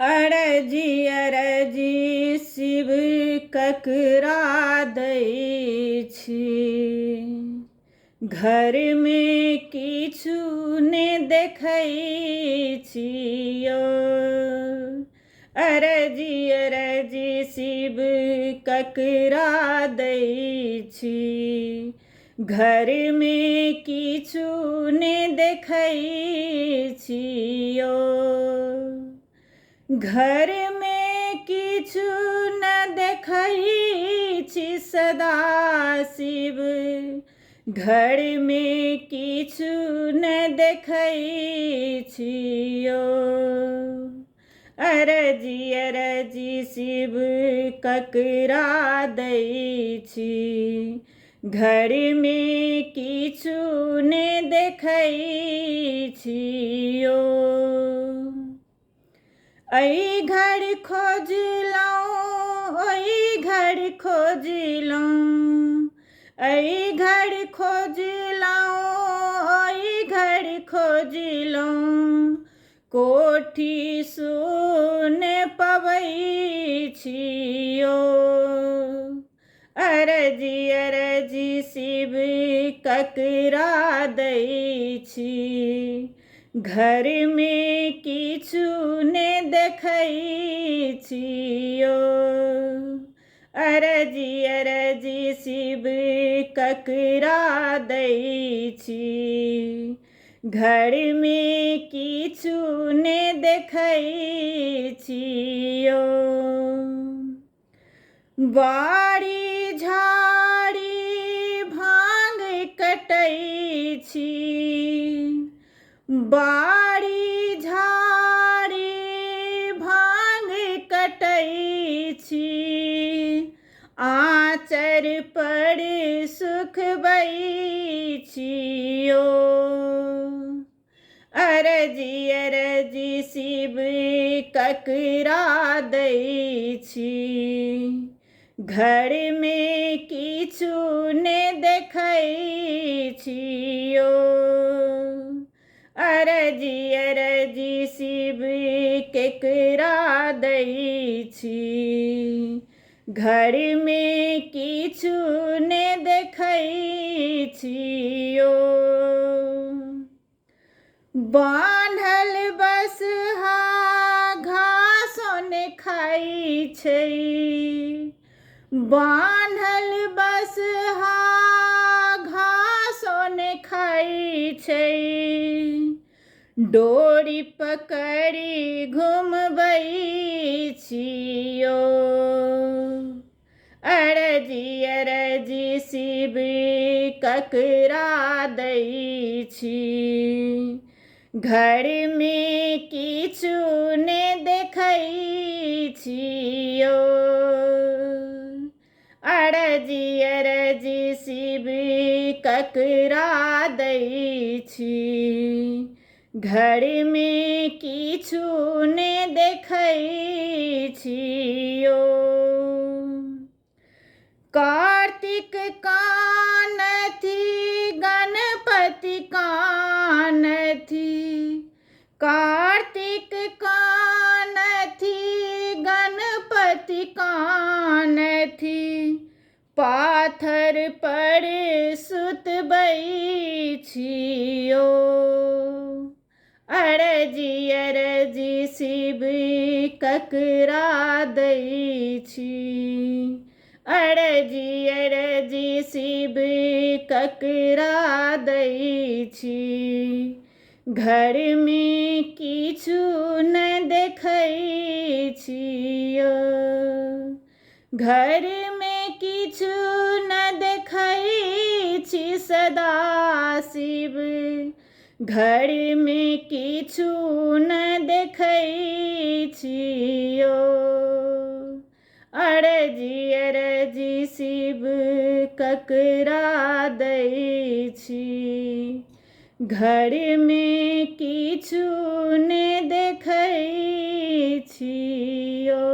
अरजी अरजी शिव ककरा दै छी, घर में किछु ने देखै छियो। अरजी अरजी शिव ककरा दै छी, घर में किछु ने देखै छियो। घर में किछु न देखै छी सदा शिव, घर में किछु न देखै छियो। अरजी अरजी शिव ककरा दै छी, घर में किछु ने देखै छियो। अई घर खोजलहुँ ओई घर खोजलहुँ, अई घर खोजलहुँ ओई घर खोजलहुँ, कोठी सुन पबै छियो। अरजी अरजी शिव ककरा दै छी, घर में किछु ने देखै छियो। अरजी अरजी शिव ककरा दै छी, घर में किछु ने देखै छियो। बाड़ी झाड़ी भांग कटै छी, बाड़ी झाड़ी भांग कटै छी, आँचर पर सुखबै छियो। अरजी अरजी शिव ककरा दै छी, घर में किछु ने देखै छियो। अरजी अरजी शिव केकरा दै छी, घर में किछु ने देखै छियो। बान्हल बसहा घासो ने खाइ छै, बान्हल बसहा घासो ने खाइ छै, डोरी पकड़ी घुमबै छियो। अरजी अरजी शिव ककरा दै छी, घर में किछु ने देखै छियो। अरजी अरजी शिव ककरा दै छी, घर में किछु ने देखै छियो। कार्तिक कानथी गणपति कानथी, कार्तिक कानथी गणपति कानथी, पाथर पर सुतबै छियो। अरजी अरजी शिव ककरा दै छी, अरजी अरजी शिव ककरा दै छी, घर में किछु न देखै छियो। घर में किछु न देखै छी सदा शिव, घर में किछु न देखै छियो। अरजी अरजी शिव ककरा दै छी, घर में किछु ने देखै छियो।